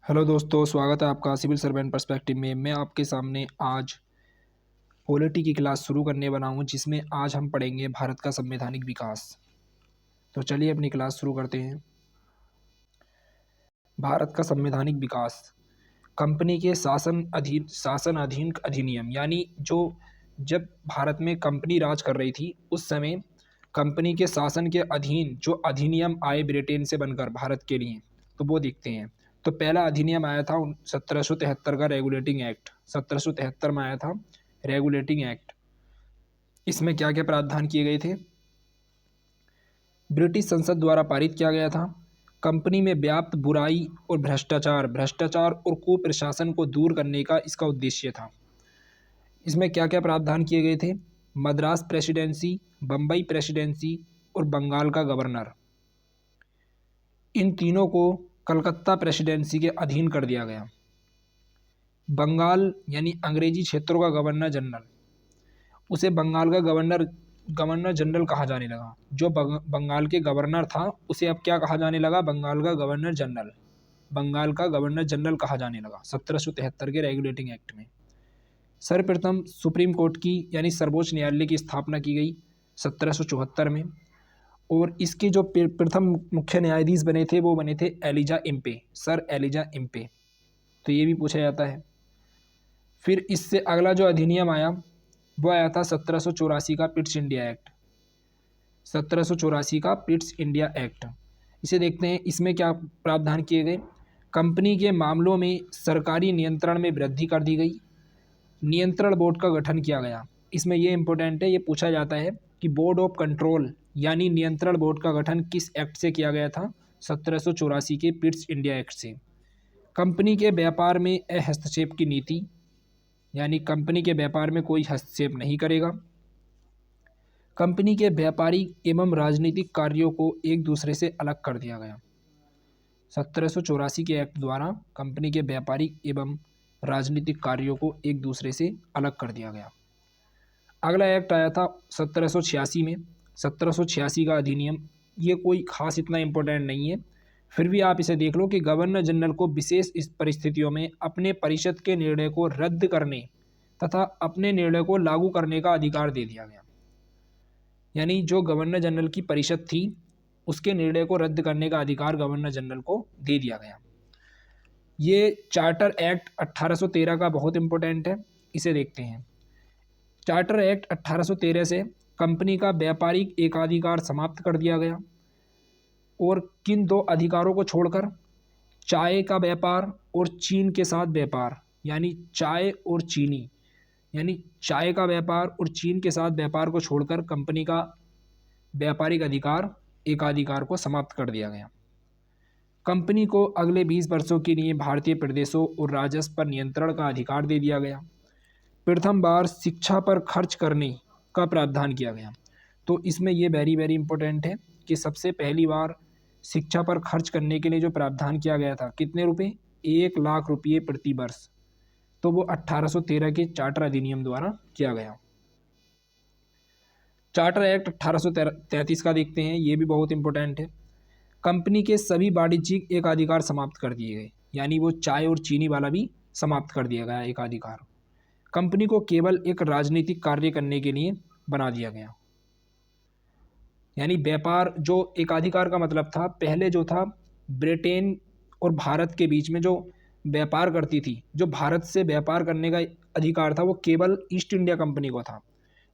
Hello दोस्तों, स्वागत है आपका सिविल सर्वेंट पर्सपेक्टिव में। मैं आपके सामने आज पॉलिटी की क्लास शुरू करने वाला हूं, जिसमें आज हम पढ़ेंगे भारत का संवैधानिक विकास। तो चलिए अपनी क्लास शुरू करते हैं। भारत का संवैधानिक विकास कंपनी के शासन अधीन अधिनियम, यानी जो जब भारत में कंपनी राज कर रही थी उस समय कंपनी के शासन के अधीन जो अधिनियम आए ब्रिटेन से बनकर भारत के लिए, तो वो देखते हैं। तो पहला अधिनियम आया था 1773 का रेगुलेटिंग एक्ट। 1773 में आया था रेगुलेटिंग एक्ट। इसमें क्या क्या प्रावधान किए गए थे? ब्रिटिश संसद द्वारा पारित किया गया था। कंपनी में व्याप्त बुराई और भ्रष्टाचार और कुप्रशासन को दूर करने का इसका उद्देश्य था। इसमें क्या क्या प्रावधान किए गए थे? मद्रास प्रेसिडेंसी, बम्बई प्रेसिडेंसी और बंगाल का गवर्नर, इन तीनों को कलकत्ता प्रेसिडेंसी के अधीन कर दिया गया। बंगाल यानी अंग्रेजी क्षेत्रों का गवर्नर जनरल, उसे बंगाल का गवर्नर जनरल कहा जाने लगा। जो बंगाल के गवर्नर था उसे अब क्या कहा जाने लगा? बंगाल का गवर्नर जनरल। बंगाल का गवर्नर जनरल कहा जाने लगा 1773 के रेगुलेटिंग एक्ट में। सर्वप्रथम सुप्रीम कोर्ट की यानी सर्वोच्च न्यायालय की स्थापना की गई 1774 में, और इसके जो प्रथम मुख्य न्यायाधीश बने थे वो बने थे Elijah Impey, sir Elijah Impey. तो ये भी पूछा जाता है। फिर इससे अगला जो अधिनियम आया वो आया था 1784 का पिट्स इंडिया एक्ट। 1784 का पिट्स इंडिया एक्ट, इसे देखते हैं। इसमें क्या प्रावधान किए गए? कंपनी के मामलों में सरकारी नियंत्रण में वृद्धि कर दी गई। नियंत्रण बोर्ड का गठन किया गया। इसमें ये इंपॉर्टेंट है, ये पूछा जाता है कि बोर्ड ऑफ कंट्रोल यानी नियंत्रण बोर्ड का गठन किस एक्ट से किया गया था? 1784 के पिट्स इंडिया एक्ट से। कंपनी के व्यापार में हस्तक्षेप की नीति, यानी कंपनी के व्यापार में कोई हस्तक्षेप नहीं करेगा। कंपनी के व्यापारिक एवं राजनीतिक कार्यों को एक दूसरे से अलग कर दिया गया। 1784 के एक्ट द्वारा कंपनी के व्यापारिक एवं राजनीतिक कार्यों को एक दूसरे से अलग कर दिया गया। अगला एक्ट आया था 1786 में। 1786 का अधिनियम, ये कोई खास इतना इम्पोर्टेंट नहीं है, फिर भी आप इसे देख लो कि गवर्नर जनरल को विशेष इस परिस्थितियों में अपने परिषद के निर्णय को रद्द करने तथा अपने निर्णय को लागू करने का अधिकार दे दिया गया। यानी जो गवर्नर जनरल की परिषद थी उसके निर्णय को रद्द करने का अधिकार गवर्नर जनरल को दे दिया गया। ये चार्टर एक्ट 1813 का बहुत इंपॉर्टेंट है, इसे देखते हैं। चार्टर एक्ट 1813 से कंपनी का व्यापारिक एकाधिकार समाप्त कर दिया गया, और किन दो अधिकारों को छोड़कर? चाय का व्यापार और चीन के साथ व्यापार, यानी चाय और चीनी, यानी चाय का व्यापार और चीन के साथ व्यापार को छोड़कर कंपनी का व्यापारिक अधिकार एकाधिकार को समाप्त कर दिया गया। कंपनी को अगले 20 वर्षों के लिए भारतीय प्रदेशों और राजस्व पर नियंत्रण का अधिकार दे दिया गया। प्रथम बार शिक्षा पर खर्च करने का प्रावधान किया गया। तो इसमें ये वेरी वेरी इंपॉर्टेंट है कि सबसे पहली बार शिक्षा पर खर्च करने के लिए जो प्रावधान किया गया था, कितने रुपए? 1 लाख रुपये प्रति वर्ष। तो वो 1813 के चार्टर अधिनियम द्वारा किया गया। चार्टर एक्ट 1833 का देखते हैं, ये भी बहुत इंपॉर्टेंट है। कंपनी के सभी वाणिज्यिक एकाधिकार समाप्त कर दिए गए, यानी वो चाय और चीनी वाला भी समाप्त कर दिया गया एकाधिकार। कंपनी को केवल एक राजनीतिक कार्य करने के लिए बना दिया गया। यानी व्यापार, जो एकाधिकार का मतलब था, पहले जो था ब्रिटेन और भारत के बीच में जो व्यापार करती थी, जो भारत से व्यापार करने का अधिकार था वो केवल ईस्ट इंडिया कंपनी को था।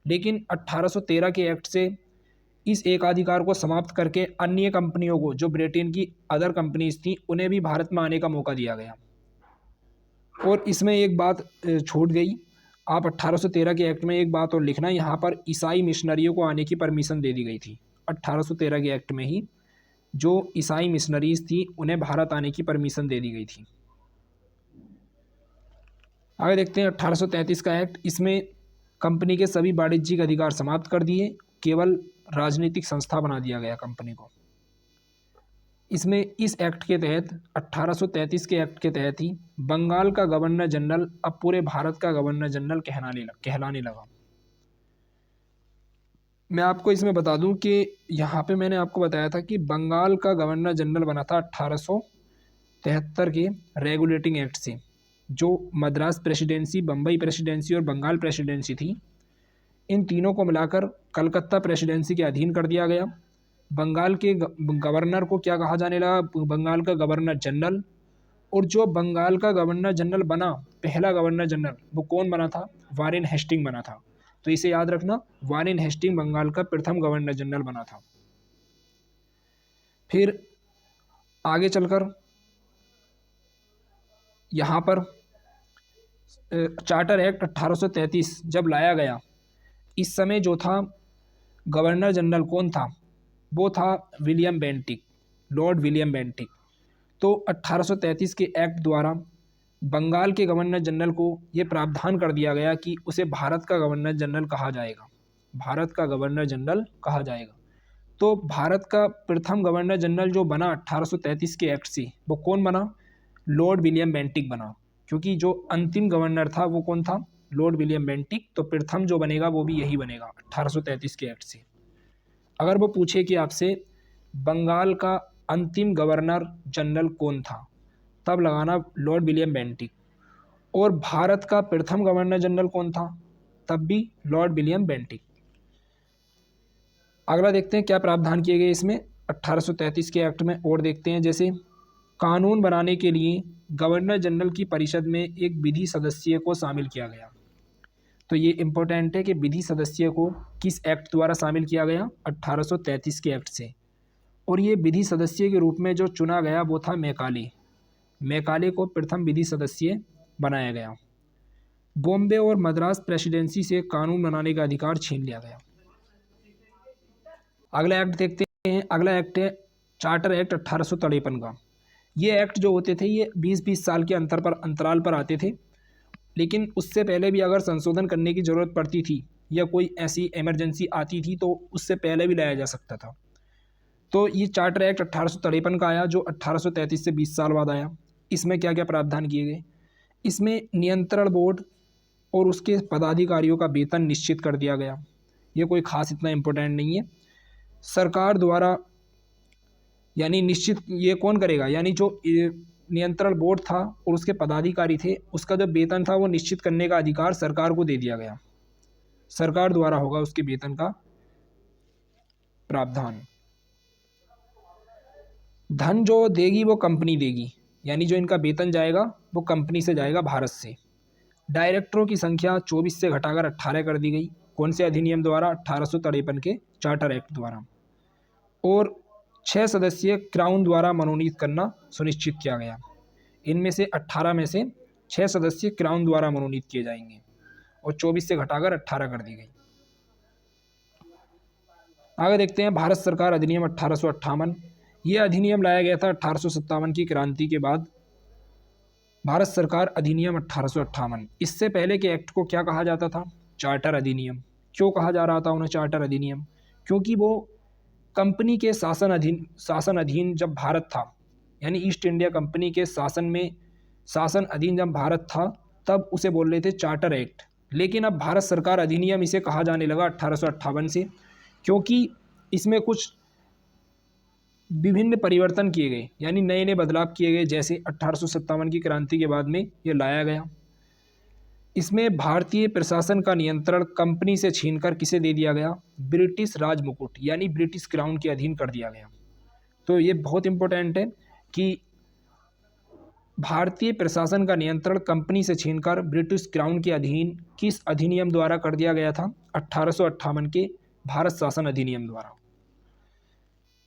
लेकिन 1813 के एक्ट से इस एकाधिकार को समाप्त करके अन्य कंपनियों को, जो ब्रिटेन की अदर कंपनीज थी, उन्हें भी भारत में आने का मौका दिया गया। और इसमें एक बात छूट गई, आप 1813 के एक्ट में एक बात और लिखना, यहाँ पर ईसाई मिशनरियों को आने की परमिशन दे दी गई थी। 1813 के एक्ट में ही जो ईसाई मिशनरीज थी उन्हें भारत आने की परमिशन दे दी गई थी। आगे देखते हैं 1833 का एक्ट। इसमें कंपनी के सभी वाणिज्यिक अधिकार समाप्त कर दिए, केवल राजनीतिक संस्था बना दिया गया कंपनी को। इसमें इस एक्ट के तहत 1833 के एक्ट के तहत ही बंगाल का गवर्नर जनरल अब पूरे भारत का गवर्नर जनरल कहलाने लगा। मैं आपको इसमें बता दूं कि यहाँ पे मैंने आपको बताया था कि बंगाल का गवर्नर जनरल बना था 1973 के रेगुलेटिंग एक्ट से जो मद्रास प्रेसिडेंसी, बम्बई प्रेसिडेंसी और बंगाल प्रेसिडेंसी थी, इन तीनों को मिलाकर कलकत्ता प्रेसिडेंसी के अधीन कर दिया गया। बंगाल के गवर्नर को क्या कहा जाने लगा? बंगाल का गवर्नर जनरल। और जो बंगाल का गवर्नर जनरल बना, पहला गवर्नर जनरल, वो कौन बना था? वारेन हेस्टिंग बना था। तो इसे याद रखना, वारेन हेस्टिंग बंगाल का प्रथम गवर्नर जनरल बना था। फिर आगे चलकर यहाँ पर चार्टर एक्ट 1833 जब लाया गया, इस समय जो था गवर्नर जनरल कौन था? वो था William Bentinck, Lord William Bentinck. तो 1833 के एक्ट द्वारा बंगाल के गवर्नर जनरल को ये प्रावधान कर दिया गया कि उसे भारत का गवर्नर जनरल कहा जाएगा, भारत का गवर्नर जनरल कहा जाएगा। तो भारत का प्रथम गवर्नर जनरल जो बना 1833 के एक्ट से, वो कौन बना? लॉर्ड विलियम बेंटिक बना, क्योंकि जो अंतिम गवर्नर था वो कौन था? Lord William Bentinck. तो प्रथम जो बनेगा वो भी यही बनेगा 1833 के एक्ट से। अगर वो पूछे कि आपसे बंगाल का अंतिम गवर्नर जनरल कौन था, तब लगाना लॉर्ड विलियम बेंटिक। और भारत का प्रथम गवर्नर जनरल कौन था, तब भी लॉर्ड विलियम बेंटिक। अगला देखते हैं क्या प्रावधान किए गए इसमें 1833 के एक्ट में, और देखते हैं। जैसे कानून बनाने के लिए गवर्नर जनरल की परिषद में एक विधि सदस्य को शामिल किया गया। तो ये इम्पोर्टेंट है कि विधि सदस्य को किस एक्ट द्वारा शामिल किया गया? 1833 के एक्ट से। और ये विधि सदस्य के रूप में जो चुना गया वो था मैकाले। मैकाले को प्रथम विधि सदस्य बनाया गया। बॉम्बे और मद्रास प्रेसिडेंसी से कानून बनाने का अधिकार छीन लिया गया। अगला एक्ट देखते हैं। अगला एक्ट है चार्टर एक्ट 1853 का। ये एक्ट जो होते थे ये 20-20 साल के अंतराल पर आते थे, लेकिन उससे पहले भी अगर संशोधन करने की ज़रूरत पड़ती थी या कोई ऐसी इमरजेंसी आती थी तो उससे पहले भी लाया जा सकता था। तो ये चार्टर एक्ट 1853 का आया, जो 1833 से 20 साल बाद आया। इसमें क्या क्या प्रावधान किए गए? इसमें नियंत्रण बोर्ड और उसके पदाधिकारियों का वेतन निश्चित कर दिया गया। ये कोई खास इतना इम्पोर्टेंट नहीं है। सरकार द्वारा, यानी निश्चित ये कौन करेगा? यानी जो नियंत्रण बोर्ड था और उसके पदाधिकारी थे, उसका जो वेतन था वो निश्चित करने का अधिकार सरकार को दे दिया गया। सरकार द्वारा होगा उसके वेतन का प्रावधान। धन जो देगी वो कंपनी देगी, यानी जो इनका वेतन जाएगा वो कंपनी से जाएगा, भारत से। डायरेक्टरों की संख्या 24 से घटाकर 18 कर दी गई। कौन से अधिनियम द्वारा? 1853 के चार्टर एक्ट द्वारा। और 6 सदस्य क्राउन द्वारा मनोनीत करना सुनिश्चित किया गया। इनमें से 18 में से 6 सदस्य क्राउन द्वारा मनोनीत किए जाएंगे और 24 से घटाकर 18 कर दी गई। आगे देखते हैं भारत सरकार अधिनियम 1858। ये अधिनियम लाया गया था 1857 की क्रांति के बाद। भारत सरकार अधिनियम 1858। इससे पहले के एक्ट को क्या कहा जाता था? चार्टर अधिनियम। क्यों कहा जा रहा था उन्हें चार्टर अधिनियम? क्योंकि वो कंपनी के शासन अधीन जब भारत था, यानी ईस्ट इंडिया कंपनी के शासन अधीन जब भारत था, तब उसे बोल रहे थे चार्टर एक्ट। लेकिन अब भारत सरकार अधिनियम इसे कहा जाने लगा 1858 से, क्योंकि इसमें कुछ विभिन्न परिवर्तन किए गए, यानी नए नए बदलाव किए गए। जैसे 1857 की क्रांति के बाद में ये लाया गया। इसमें भारतीय प्रशासन का नियंत्रण कंपनी से छीनकर किसे दे दिया गया? ब्रिटिश राज मुकुट, यानी ब्रिटिश क्राउन के अधीन कर दिया गया। तो ये बहुत इंपॉर्टेंट है कि भारतीय प्रशासन का नियंत्रण कंपनी से छीनकर ब्रिटिश क्राउन के अधीन किस अधिनियम द्वारा कर दिया गया था? 1858 के भारत शासन अधिनियम द्वारा।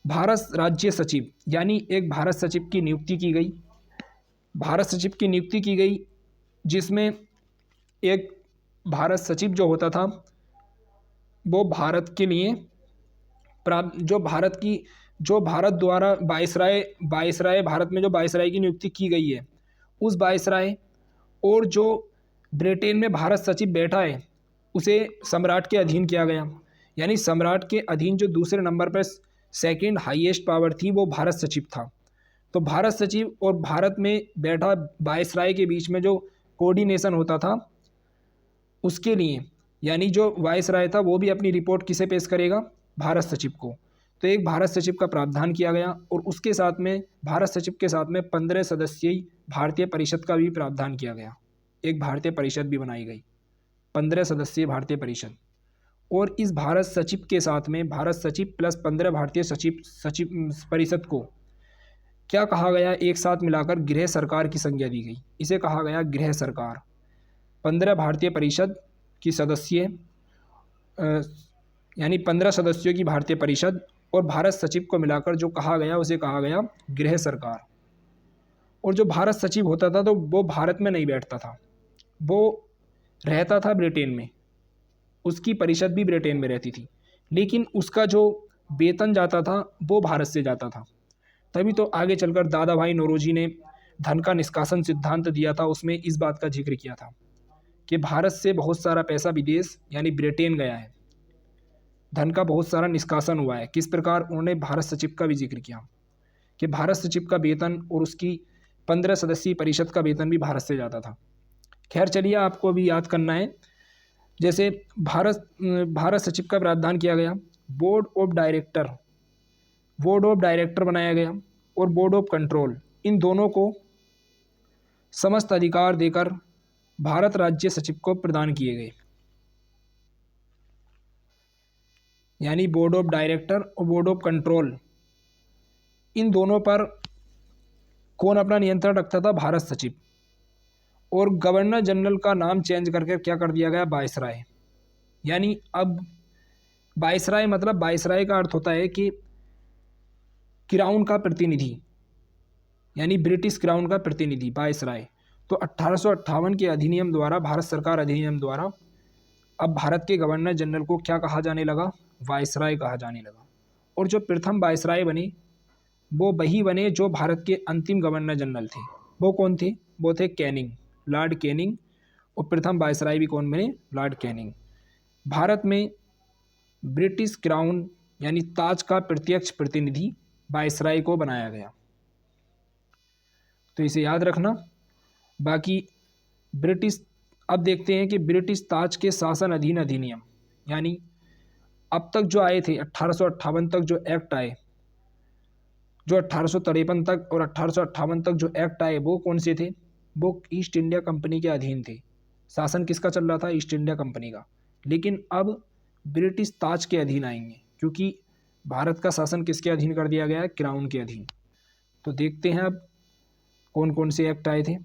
भारत राज्य सचिव, यानी एक भारत सचिव की नियुक्ति की गई। भारत सचिव की नियुक्ति की गई, जिसमें एक भारत सचिव जो होता था वो भारत के लिए जो भारत द्वारा वायसराय भारत में जो वायसराय की नियुक्ति की गई है, उस वायसराय और जो ब्रिटेन में भारत सचिव बैठा है उसे सम्राट के अधीन किया गया। यानी सम्राट के अधीन जो दूसरे नंबर पर सेकंड हाईएस्ट पावर थी वो भारत सचिव था। तो भारत सचिव और भारत में बैठा वायसराय के बीच में जो कोऑर्डिनेशन होता था, उसके लिए, यानी जो वायसराय था वो भी अपनी रिपोर्ट किसे पेश करेगा? भारत सचिव को। तो एक भारत सचिव का प्रावधान किया गया और उसके साथ में भारत सचिव के साथ में 15 सदस्यीय भारतीय परिषद का भी प्रावधान किया गया। एक भारतीय परिषद भी बनाई गई, 15 सदस्यीय भारतीय परिषद। और इस भारत सचिव के साथ में भारत सचिव प्लस 15 भारतीय सचिव परिषद को क्या कहा गया, एक साथ मिलाकर गृह सरकार की संज्ञा दी गई। इसे कहा गया गृह सरकार। 15 भारतीय परिषद की सदस्य यानी 15 सदस्यों की भारतीय परिषद और भारत सचिव को मिलाकर जो कहा गया उसे कहा गया गृह सरकार। और जो भारत सचिव होता था तो वो भारत में नहीं बैठता था, वो रहता था ब्रिटेन में, उसकी परिषद भी ब्रिटेन में रहती थी, लेकिन उसका जो वेतन जाता था वो भारत से जाता था। तभी तो आगे चलकर दादा भाई नौरोजी ने धन का निष्कासन सिद्धांत दिया था, उसमें इस बात का जिक्र किया था कि भारत से बहुत सारा पैसा विदेश यानी ब्रिटेन गया है, धन का बहुत सारा निष्कासन हुआ है। किस प्रकार, उन्होंने भारत सचिव का भी जिक्र किया कि भारत सचिव का वेतन और उसकी 15 सदस्यीय परिषद का वेतन भी भारत से जाता था। खैर चलिए, आपको अभी याद करना है, जैसे भारत सचिव का प्रावधान किया गया, बोर्ड ऑफ डायरेक्टर बनाया गया और बोर्ड ऑफ कंट्रोल, इन दोनों को समस्त अधिकार देकर भारत राज्य सचिव को प्रदान किए गए। यानी बोर्ड ऑफ डायरेक्टर और बोर्ड ऑफ कंट्रोल, इन दोनों पर कौन अपना नियंत्रण रखता था, भारत सचिव। और गवर्नर जनरल का नाम चेंज करके क्या कर दिया गया, वायसराय। यानी अब वायसराय मतलब, वायसराय का अर्थ होता है कि क्राउन का प्रतिनिधि, यानी ब्रिटिश क्राउन का प्रतिनिधि, वायसराय। तो 1858 के अधिनियम द्वारा, भारत सरकार अधिनियम द्वारा अब भारत के गवर्नर जनरल को क्या कहा जाने लगा, वायसराय कहा जाने लगा। और जो प्रथम वायसराय बने वो वही बने जो भारत के अंतिम गवर्नर जनरल थे। वो कौन थे, वो थे कैनिंग, लॉर्ड कैनिंग। और प्रथम वायसराय भी कौन बने, लॉर्ड कैनिंग। भारत में ब्रिटिश क्राउन यानी ताज का प्रत्यक्ष प्रतिनिधि वायसराय को बनाया गया, तो इसे याद रखना। बाकी ब्रिटिश, अब देखते हैं कि ब्रिटिश ताज के शासन अधीन अधिनियम, यानी अब तक जो आए थे 1858 तक जो एक्ट आए, जो 1853 तक और 1858 तक जो एक्ट आए वो कौन से थे, वो ईस्ट इंडिया कंपनी के अधीन थे। शासन किसका चल रहा था, ईस्ट इंडिया कंपनी का। लेकिन अब ब्रिटिश ताज के अधीन आएंगे, क्योंकि भारत का शासन किसके अधीन कर दिया गया है, क्राउन के अधीन। तो देखते हैं अब कौन कौन से एक्ट आए थे।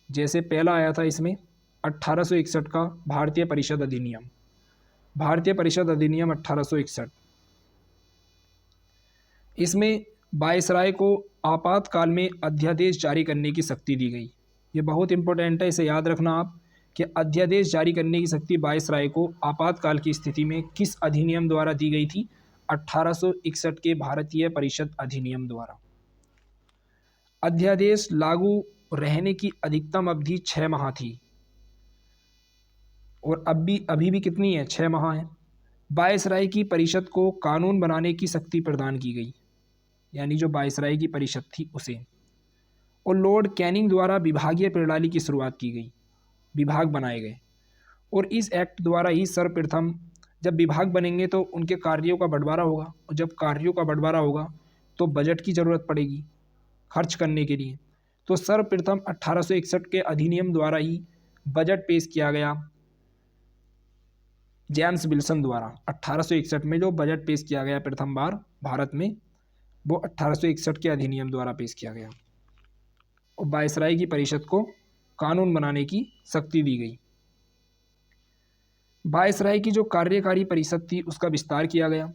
जैसे पहला आया था इसमें 1861 का भारतीय परिषद अधिनियम, भारतीय परिषद अधिनियम 1861। इसमें वायसराय को आपातकाल में अध्यादेश जारी करने की शक्ति दी गई। ये बहुत इंपॉर्टेंट है, इसे याद रखना आप कि अध्यादेश जारी करने की शक्ति वायसराय को आपातकाल की स्थिति में किस अधिनियम द्वारा दी गई थी, 1861 के भारतीय परिषद अधिनियम द्वारा। अध्यादेश लागू रहने की अधिकतम अवधि 6 माह थी और अभी भी कितनी है, 6 माह है। वायसराय की परिषद को कानून बनाने की शक्ति प्रदान की गई, यानी जो वायसराय की परिषद थी उसे। और लॉर्ड कैनिंग द्वारा विभागीय प्रणाली की शुरुआत की गई, विभाग बनाए गए। और इस एक्ट द्वारा ही सर्वप्रथम जब विभाग बनेंगे तो उनके कार्यों का बंटवारा होगा, और जब कार्यों का बंटवारा होगा तो बजट की ज़रूरत पड़ेगी खर्च करने के लिए। तो सर्वप्रथम 1861 के अधिनियम द्वारा ही बजट पेश किया गया, जेम्स विल्सन द्वारा। 1861 में जो बजट पेश किया गया प्रथम बार भारत में, वो 1861 के अधिनियम द्वारा पेश किया गया। और वायसराय की परिषद को कानून बनाने की शक्ति दी गई। वायसराय की जो कार्यकारी परिषद थी उसका विस्तार किया गया।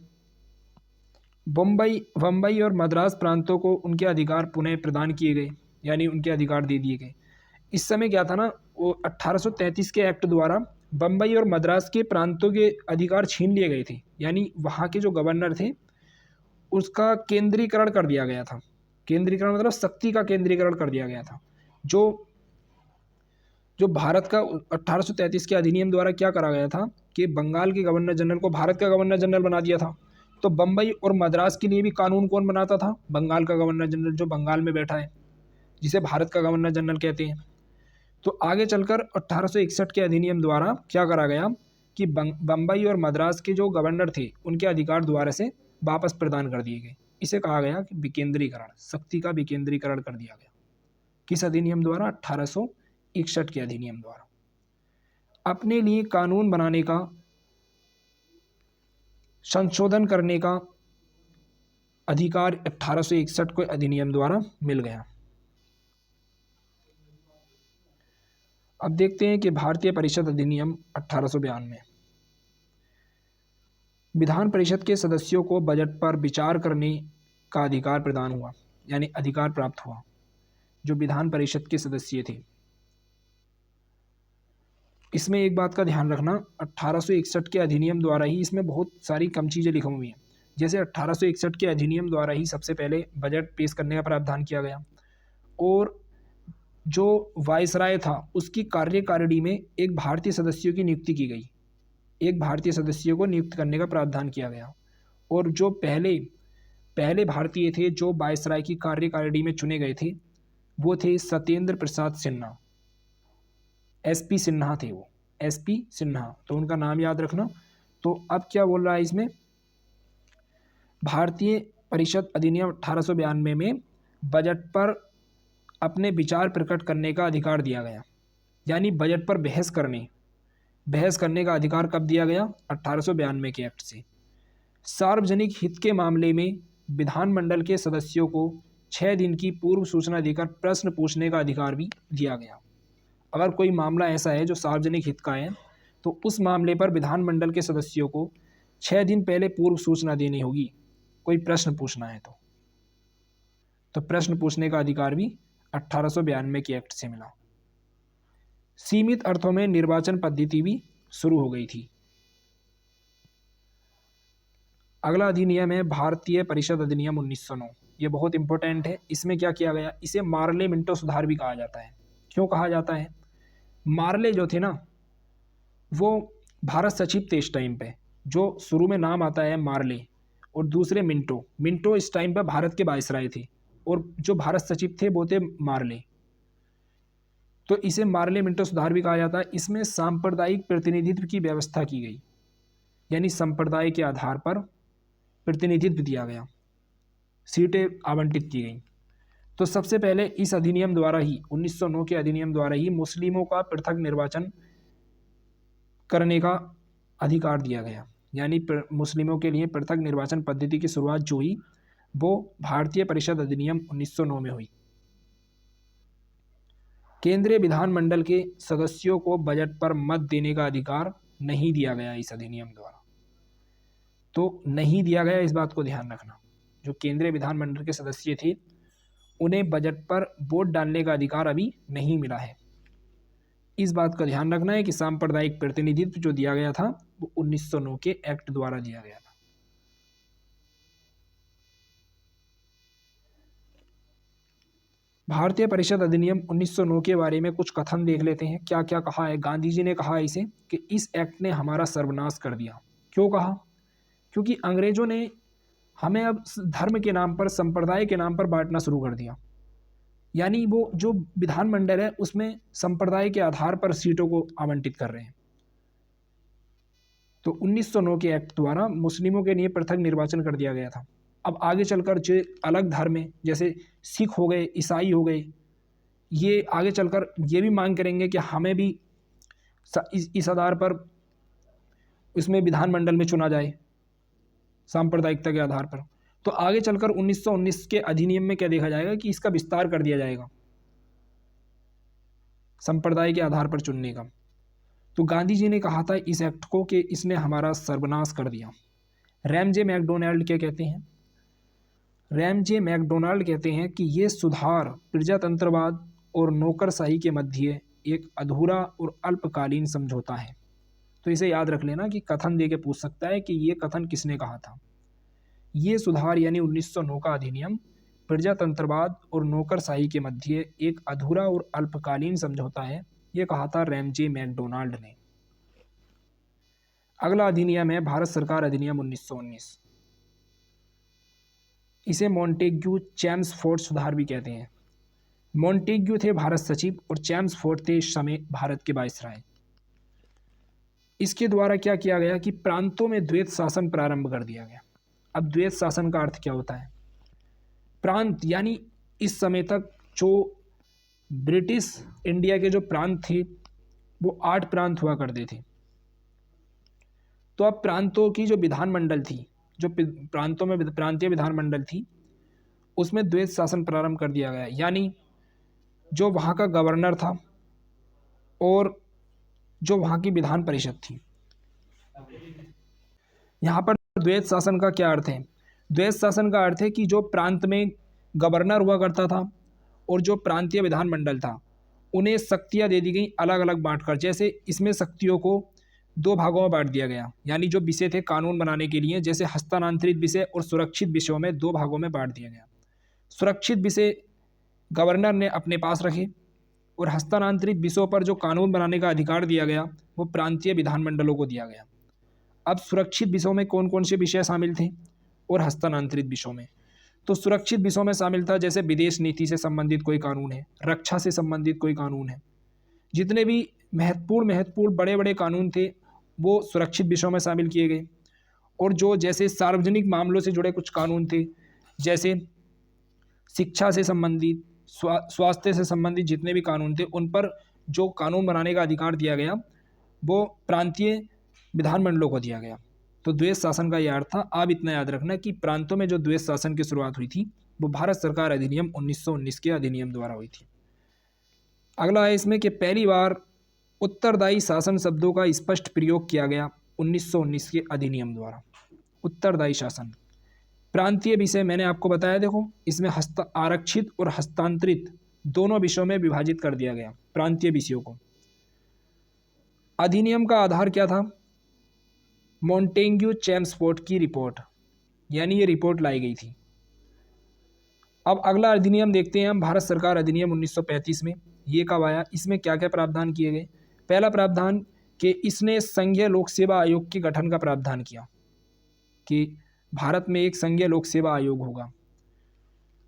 बम्बई और मद्रास प्रांतों को उनके अधिकार पुनः प्रदान किए गए, यानी उनके अधिकार दे दिए गए। इस समय क्या था ना, वो 1833 के एक्ट द्वारा बम्बई और मद्रास के प्रांतों के अधिकार छीन लिए गए थे, यानी वहाँ के जो गवर्नर थे उसका केंद्रीकरण कर दिया गया था। केंद्रीकरण मतलब शक्ति का केंद्रीकरण कर दिया गया था। जो भारत का 1833 के अधिनियम द्वारा क्या करा गया था कि बंगाल के गवर्नर जनरल को भारत का गवर्नर जनरल बना दिया था। तो बम्बई और मद्रास के लिए भी कानून कौन बनाता था, बंगाल का गवर्नर जनरल, जो बंगाल में बैठा है, जिसे भारत का गवर्नर जनरल कहते हैं। तो आगे चलकर 1861 के अधिनियम द्वारा क्या करा गया कि बम्बई और मद्रास के जो गवर्नर थे उनके अधिकार दोबारा से वापस प्रदान कर दिए गए। इसे कहा गया कि विकेंद्रीकरण, शक्ति का विकेंद्रीकरण कर दिया गया। किस अधिनियम द्वारा? 1861 के अधिनियम द्वारा। अपने लिए कानून बनाने का, संशोधन करने का अधिकार 1861 को अधिनियम द्वारा मिल गया। अब देखते हैं कि भारतीय परिषद अधिनियम 1892। विधान परिषद के सदस्यों को बजट पर विचार करने का अधिकार प्रदान हुआ, यानी अधिकार प्राप्त हुआ। जो विधान परिषद के सदस्य थे, इसमें एक बात का ध्यान रखना, 1861 के अधिनियम द्वारा ही इसमें बहुत सारी कम चीज़ें लिखी हुई हैं। जैसे 1861 के अधिनियम द्वारा ही सबसे पहले बजट पेश करने का प्रावधान किया गया, और जो वायसराय था उसकी कार्यकारिणी में एक भारतीय सदस्यों की नियुक्ति की गई, एक भारतीय सदस्यों को नियुक्त करने का प्रावधान किया गया। और जो पहले भारतीय थे जो वायसराय की कार्यकारिणी में चुने गए थे, वो थे सत्येंद्र प्रसाद सिन्हा, एसपी सिन्हा थे वो, एसपी सिन्हा, तो उनका नाम याद रखना। तो अब क्या बोल रहा है इसमें, भारतीय परिषद अधिनियम 1892 में बजट पर अपने विचार प्रकट करने का अधिकार दिया गया, यानी बजट पर बहस करने का अधिकार कब दिया गया? 1892 के एक्ट से। सार्वजनिक हित के मामले में विधानमंडल के सदस्यों को 6 दिन की पूर्व सूचना देकर प्रश्न पूछने का अधिकार भी दिया गया। अगर कोई मामला ऐसा है जो सार्वजनिक हित का है, तो उस मामले पर विधानमंडल के सदस्यों को 6 दिन पहले पूर्व सूचना देनी होगी, कोई प्रश्न पूछना है तो प्रश्न पूछने का अधिकार भी 1892 के एक्ट से मिला। सीमित अर्थों में निर्वाचन पद्धति भी शुरू हो गई थी। अगला अधिनियम है भारतीय परिषद अधिनियम 1909। ये बहुत इंपॉर्टेंट है। इसमें क्या किया गया, इसे मार्ले मिंटो सुधार भी कहा जाता है। क्यों कहा जाता है? मार्ले जो थे ना, वो भारत सचिव थे इस टाइम पे। जो शुरू में नाम आता है मार्ले, और दूसरे मिंटो इस टाइम पे भारत के वायसराय थे, और जो भारत सचिव थे वो थे मार्ले। तो इसे मार्ले मिंटो सुधार भी कहा जाता है। इसमें सांप्रदायिक प्रतिनिधित्व की व्यवस्था की गई, यानी संप्रदाय के आधार पर प्रतिनिधित्व दिया गया, सीटें आवंटित की गई। तो सबसे पहले इस अधिनियम द्वारा ही, 1909 के अधिनियम द्वारा ही मुस्लिमों का पृथक निर्वाचन करने का अधिकार दिया गया, यानी मुस्लिमों के लिए पृथक निर्वाचन पद्धति की शुरुआत जो हुई वो भारतीय परिषद अधिनियम 1909 में हुई। केंद्रीय विधानमंडल के सदस्यों को बजट पर मत देने का अधिकार नहीं दिया गया इस अधिनियम द्वारा। तो नहीं दिया गया, इस बात को ध्यान रखना। जो केंद्रीय विधानमंडल के सदस्य थे उन्हें बजट पर वोट डालने का अधिकार अभी नहीं मिला है। इस बात का ध्यान रखना है कि सांप्रदायिक प्रतिनिधित्व जो दिया गया था वो 1909 के एक्ट द्वारा दिया गया था। भारतीय परिषद अधिनियम 1909 के बारे में कुछ कथन देख लेते हैं। क्या क्या कहा है? गांधी जी ने कहा इसे कि इस एक्ट ने हमारा सर्वनाश कर दिया। क्यों कहा? क्योंकि अंग्रेजों ने हमें अब धर्म के नाम पर, संप्रदाय के नाम पर बांटना शुरू कर दिया। यानी वो जो विधानमंडल है उसमें संप्रदाय के आधार पर सीटों को आवंटित कर रहे हैं। तो 1909 के एक्ट द्वारा मुस्लिमों के लिए पृथक निर्वाचन कर दिया गया था। अब आगे चलकर जो अलग धर्म है, जैसे सिख हो गए, ईसाई हो गए, ये आगे चलकर ये भी मांग करेंगे कि हमें भी इस आधार पर इसमें विधानमंडल में चुना जाए, सांप्रदायिकता के आधार पर। तो आगे चलकर 1919 के अधिनियम में क्या देखा जाएगा कि इसका विस्तार कर दिया जाएगा संप्रदाय के आधार पर चुनने का। तो गांधी जी ने कहा था इस एक्ट को कि इसने हमारा सर्वनाश कर दिया। रैमजे मैकडोनाल्ड क्या कहते हैं? रैमजे मैकडोनाल्ड कहते हैं कि ये सुधार प्रजातंत्रवाद और नौकरशाही के मध्य एक अधूरा और अल्पकालीन समझौता है। तो इसे याद रख लेना कि कथन दे के पूछ सकता है कि ये कथन किसने कहा था। ये सुधार यानी 1909 का अधिनियम प्रजातंत्रवाद और नौकरशाही के मध्य एक अधूरा और अल्पकालीन समझौता है, ये कहा था रैमजे मैकडोनाल्ड ने। अगला अधिनियम है भारत सरकार अधिनियम 1919। इसे मॉन्टेग्यू चैम्सफोर्ड सुधार भी कहते हैं। मॉन्टेग्यू थे भारत सचिव और चैम्सफोर्ड थे इस समय भारत के वायसराय। इसके द्वारा क्या किया गया कि प्रांतों में द्वैत शासन प्रारंभ कर दिया गया। अब द्वैत शासन का अर्थ क्या होता है? प्रांत, यानी इस समय तक जो ब्रिटिश इंडिया के जो प्रांत थे वो 8 प्रांत हुआ करते थे। तो अब प्रांतों की जो विधानमंडल थी, जो प्रांतों में प्रांतीय विधानमंडल थी, उसमें द्वैत शासन प्रारंभ कर दिया गया। यानी जो वहाँ का गवर्नर था और जो वहाँ की विधान परिषद थी। यहाँ पर द्वैत शासन का क्या अर्थ है? द्वैत शासन का अर्थ है कि जो प्रांत में गवर्नर हुआ करता था और जो प्रांतीय विधानमंडल था, उन्हें शक्तियाँ दे दी गई अलग अलग बांटकर। जैसे इसमें शक्तियों को 2 भागों में बांट दिया गया, यानी जो विषय थे कानून बनाने के लिए, जैसे हस्तांतरित विषय और सुरक्षित विषयों में 2 भागों में बांट दिया गया। सुरक्षित विषय गवर्नर ने अपने पास रखे और हस्तांतरित विषयों पर जो कानून बनाने का अधिकार दिया गया वो प्रांतीय विधानमंडलों को दिया गया। अब सुरक्षित विषयों में कौन कौन से विषय शामिल थे और हस्तांतरित विषयों में? तो सुरक्षित विषयों में शामिल था जैसे विदेश नीति से संबंधित कोई कानून है, रक्षा से संबंधित कोई कानून है। जितने भी महत्वपूर्ण बड़े बड़े कानून थे वो सुरक्षित विषयों में शामिल किए गए। और जो जैसे सार्वजनिक मामलों से जुड़े कुछ कानून थे, जैसे शिक्षा से संबंधित, स्वास्थ्य से संबंधित जितने भी कानून थे, उन पर जो कानून बनाने का अधिकार दिया गया वो प्रांतीय विधानमंडलों को दिया गया। तो द्वैत शासन का यह अर्थ था। आप इतना याद रखना कि प्रांतों में जो द्वैत शासन की शुरुआत हुई थी वो भारत सरकार अधिनियम 1919 के अधिनियम द्वारा हुई थी। अगला है इसमें कि पहली बार उत्तरदायी शासन शब्दों का स्पष्ट प्रयोग किया गया 1919 के अधिनियम द्वारा। उत्तरदायी शासन प्रांतीय विषय मैंने आपको बताया, देखो इसमें आरक्षित और हस्तांतरित दोनों विषयों में विभाजित कर दिया गया प्रांतीय विषयों को। अधिनियम का आधार क्या था? मॉन्टेग्यू चेम्सफोर्ड की रिपोर्ट, यानी ये रिपोर्ट लाई गई थी। अब अगला अधिनियम देखते हैं हम, भारत सरकार अधिनियम 1935 में। ये कब आया? इसमें क्या क्या प्रावधान किए गए? पहला प्रावधान कि इसने संघीय लोक सेवा आयोग के गठन का प्रावधान किया कि भारत में एक संघीय लोक सेवा आयोग होगा।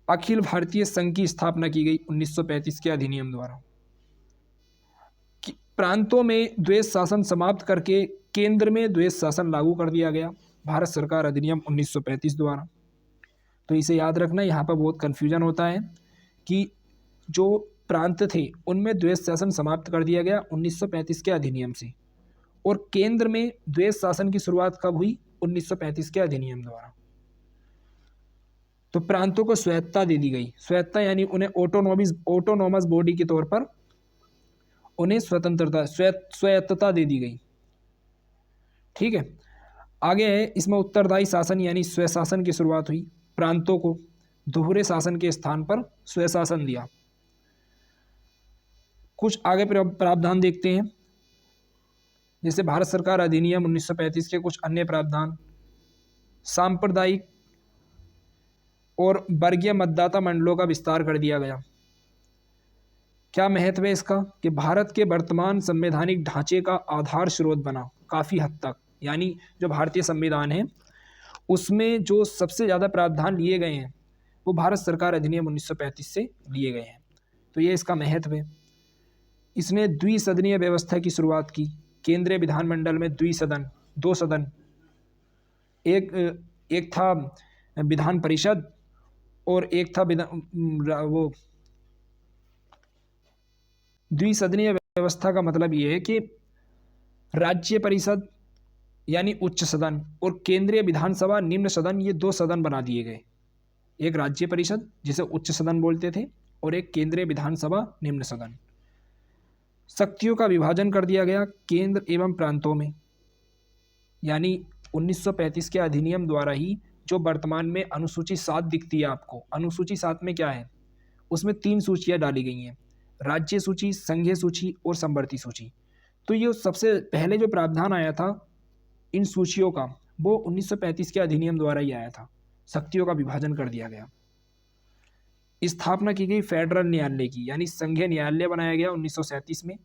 अखिल भारतीय संघ की स्थापना की गई 1935 के अधिनियम द्वारा। प्रांतों में द्वैत शासन समाप्त करके केंद्र में द्वैत शासन लागू कर दिया गया भारत सरकार अधिनियम 1935 द्वारा। तो इसे याद रखना, यहाँ पर बहुत कन्फ्यूजन होता है कि जो प्रांत थे उनमें द्वैत शासन समाप्त कर दिया गया 1935 के अधिनियम से, और केंद्र में द्वैत शासन की शुरुआत कब हुई? 1935 के अधिनियम द्वारा। तो प्रांतों को स्वायत्तता दे दी गई। स्वायत्तता यानी उन्हें ऑटोनोमस बॉडी के तौर पर उन्हें स्वायत्तता दे दी गई। ठीक है, आगे है इसमें उत्तरदायी शासन यानी स्वशासन की शुरुआत हुई। प्रांतों को दोहरे शासन के स्थान पर स्वशासन दिया। कुछ आगे प्रावधान देखते हैं, जैसे भारत सरकार अधिनियम 1935 के कुछ अन्य प्रावधान। सांप्रदायिक और वर्गीय मतदाता मंडलों का विस्तार कर दिया गया। क्या महत्व है इसका? कि भारत के वर्तमान संवैधानिक ढांचे का आधार स्रोत बना काफ़ी हद तक। यानी जो भारतीय संविधान है उसमें जो सबसे ज़्यादा प्रावधान लिए गए हैं वो भारत सरकार अधिनियम 1935 से लिए गए हैं। तो ये इसका महत्व है। इसने द्विसदनीय व्यवस्था की शुरुआत की। केंद्रीय विधानमंडल में दो सदन, एक था विधान परिषद और एक था वो द्विसदनीय व्यवस्था का मतलब ये है कि राज्य परिषद यानी उच्च सदन और केंद्रीय विधानसभा निम्न सदन, ये 2 सदन बना दिए गए। एक राज्य परिषद जिसे उच्च सदन बोलते थे और एक केंद्रीय विधानसभा निम्न सदन। शक्तियों का विभाजन कर दिया गया केंद्र एवं प्रांतों में, यानी 1935 के अधिनियम द्वारा ही जो वर्तमान में अनुसूची 7 दिखती है आपको। अनुसूची 7 में क्या है? उसमें 3 सूचियाँ डाली गई हैं, राज्य सूची, संघीय सूची और समवर्ती सूची। तो ये सबसे पहले जो प्रावधान आया था इन सूचियों का वो 1935 के अधिनियम द्वारा ही आया था। शक्तियों का विभाजन कर दिया गया। स्थापना की गई फेडरल न्यायालय की, यानी संघीय न्यायालय बनाया गया 1937 में।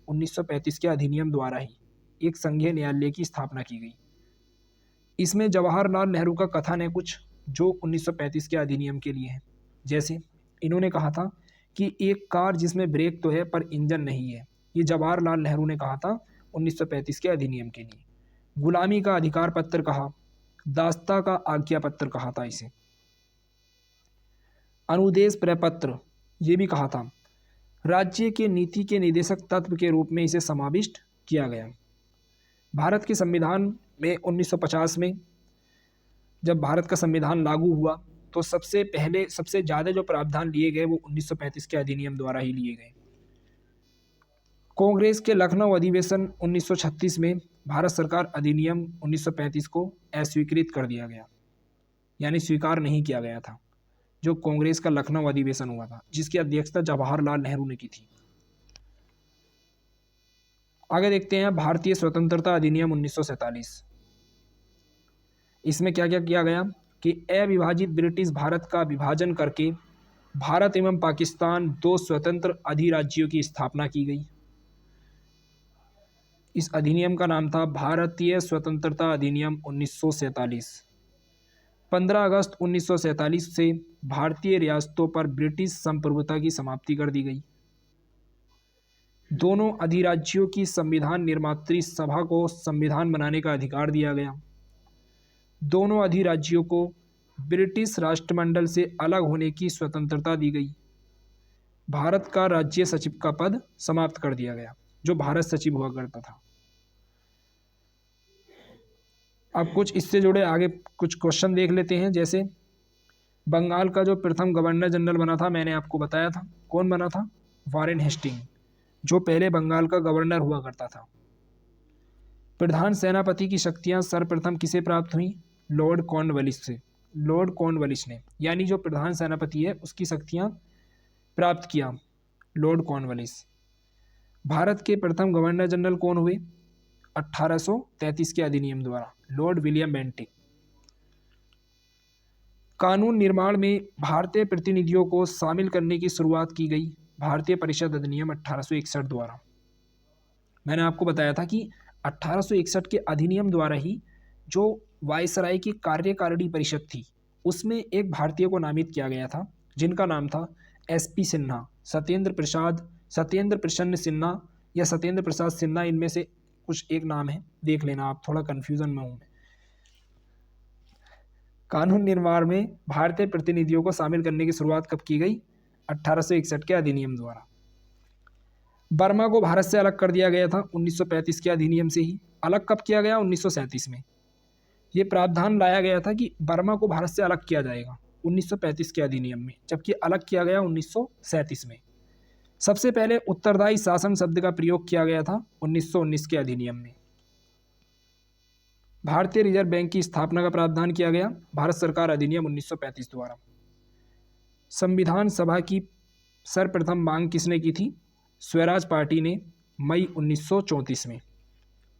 1935 के अधिनियम द्वारा ही एक संघीय न्यायालय की स्थापना की गई। इसमें जवाहरलाल नेहरू का कथन है कुछ जो 1935 के अधिनियम के लिए है। जैसे इन्होंने कहा था कि एक कार जिसमें ब्रेक तो है पर इंजन नहीं है, ये जवाहरलाल नेहरू ने कहा था 1935 के अधिनियम के लिए। गुलामी का अधिकार पत्र कहा, दास्ता का आज्ञा पत्र कहा था इसे। अनुदेश प्रपत्र ये भी कहा था। राज्य के नीति के निदेशक तत्व के रूप में इसे समाविष्ट किया गया। भारत के संविधान में 1950 में जब भारत का संविधान लागू हुआ तो सबसे ज़्यादा जो प्रावधान लिए गए वो 1935 के अधिनियम द्वारा ही लिए गए। कांग्रेस के लखनऊ अधिवेशन 1936 में भारत सरकार अधिनियम 1935 को अस्वीकृत कर दिया गया, यानी स्वीकार नहीं किया गया था। जो कांग्रेस का लखनऊ अधिवेशन हुआ था जिसकी अध्यक्षता जवाहरलाल नेहरू ने की थी। आगे देखते हैं भारतीय स्वतंत्रता अधिनियम 1947। इसमें क्या क्या किया गया कि अविभाजित ब्रिटिश भारत का विभाजन करके भारत एवं पाकिस्तान दो स्वतंत्र अधिराज्यों की स्थापना की गई। इस अधिनियम का नाम था भारतीय स्वतंत्रता अधिनियम 1947। 15 अगस्त 1947 से भारतीय रियासतों पर ब्रिटिश संप्रभुता की समाप्ति कर दी गई। दोनों अधिराज्यों की संविधान निर्मात्री सभा को संविधान बनाने का अधिकार दिया गया। दोनों अधिराज्यों को ब्रिटिश राष्ट्रमंडल से अलग होने की स्वतंत्रता दी गई। भारत का राज्य सचिव का पद समाप्त कर दिया गया, जो भारत सचिव हुआ करता था। अब कुछ इससे जुड़े आगे कुछ क्वेश्चन देख लेते हैं। जैसे बंगाल का जो प्रथम गवर्नर जनरल बना था, मैंने आपको बताया था कौन बना था, वारेन हेस्टिंग, जो पहले बंगाल का गवर्नर हुआ करता था। प्रधान सेनापति की शक्तियां सर्वप्रथम किसे प्राप्त हुई, लॉर्ड कॉर्नवालिस से। लॉर्ड कॉर्नवालिस ने, यानी जो प्रधान सेनापति है उसकी शक्तियां प्राप्त किया लॉर्ड कॉर्नवालिस। भारत के प्रथम गवर्नर जनरल कौन हुए, 1833 के अधिनियम द्वारा, लॉर्ड विलियम बेंटिक। कानून निर्माण में भारतीय प्रतिनिधियों को शामिल करने की शुरुआत की गई भारतीय परिषद अधिनियम 1861 द्वारा। मैंने आपको बताया था कि 1861 के अधिनियम द्वारा ही जो वायसराय की कार्यकारिणी परिषद थी उसमें एक भारतीय को नामित किया गया था, जिनका नाम था SP सिन्हा, सत्येंद्र प्रसन्न सिन्हा या सत्येंद्र प्रसाद सिन्हा, इनमें से कुछ एक नाम है, देख लेना आप, थोड़ा कन्फ्यूजन में हूँ मैं। कानून निर्माण में भारतीय प्रतिनिधियों को शामिल करने की शुरुआत कब की गई, 1861 के अधिनियम द्वारा। बर्मा को भारत से अलग कर दिया गया था 1935 के अधिनियम से ही। अलग कब किया गया, 1937 में। ये प्रावधान लाया गया था कि बर्मा को भारत से अलग किया जाएगा 1935 के अधिनियम में, जबकि अलग किया गया 1937 में। सबसे पहले उत्तरदायी शासन शब्द का प्रयोग किया गया था 1919 के अधिनियम में। भारतीय रिजर्व बैंक की स्थापना का प्रावधान किया गया भारत सरकार अधिनियम 1935 द्वारा। संविधान सभा की सर्वप्रथम मांग किसने की थी, स्वराज पार्टी ने, मई 1934 में।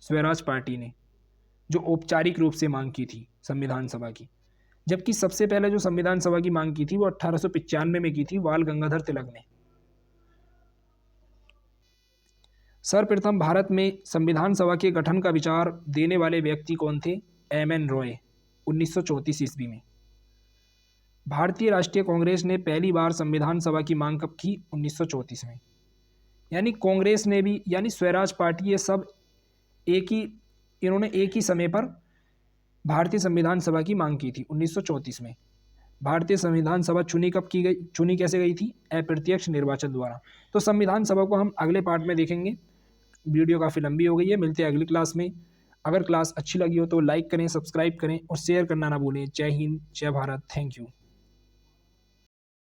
स्वराज पार्टी ने जो औपचारिक रूप से मांग की थी संविधान सभा की, जबकि सबसे पहले जो संविधान सभा की मांग की थी वो 1895 में की थी बाल गंगाधर तिलक ने। सर्वप्रथम भारत में संविधान सभा के गठन का विचार देने वाले व्यक्ति कौन थे, MN रॉय, 1934 ईस्वी में। भारतीय राष्ट्रीय कांग्रेस ने पहली बार संविधान सभा की मांग कब की, 1934 में। यानी कांग्रेस ने भी, यानी स्वराज पार्टी, ये सब इन्होंने एक ही समय पर भारतीय संविधान सभा की मांग की थी 1934 में। भारतीय संविधान सभा चुनी कैसे गई थी, अप्रत्यक्ष निर्वाचन द्वारा। तो संविधान सभा को हम अगले पार्ट में देखेंगे। वीडियो काफ़ी लंबी हो गई है, मिलते हैं अगली क्लास में। अगर क्लास अच्छी लगी हो तो लाइक करें, सब्सक्राइब करें और शेयर करना ना भूलें। जय हिंद, जय भारत, थैंक यू।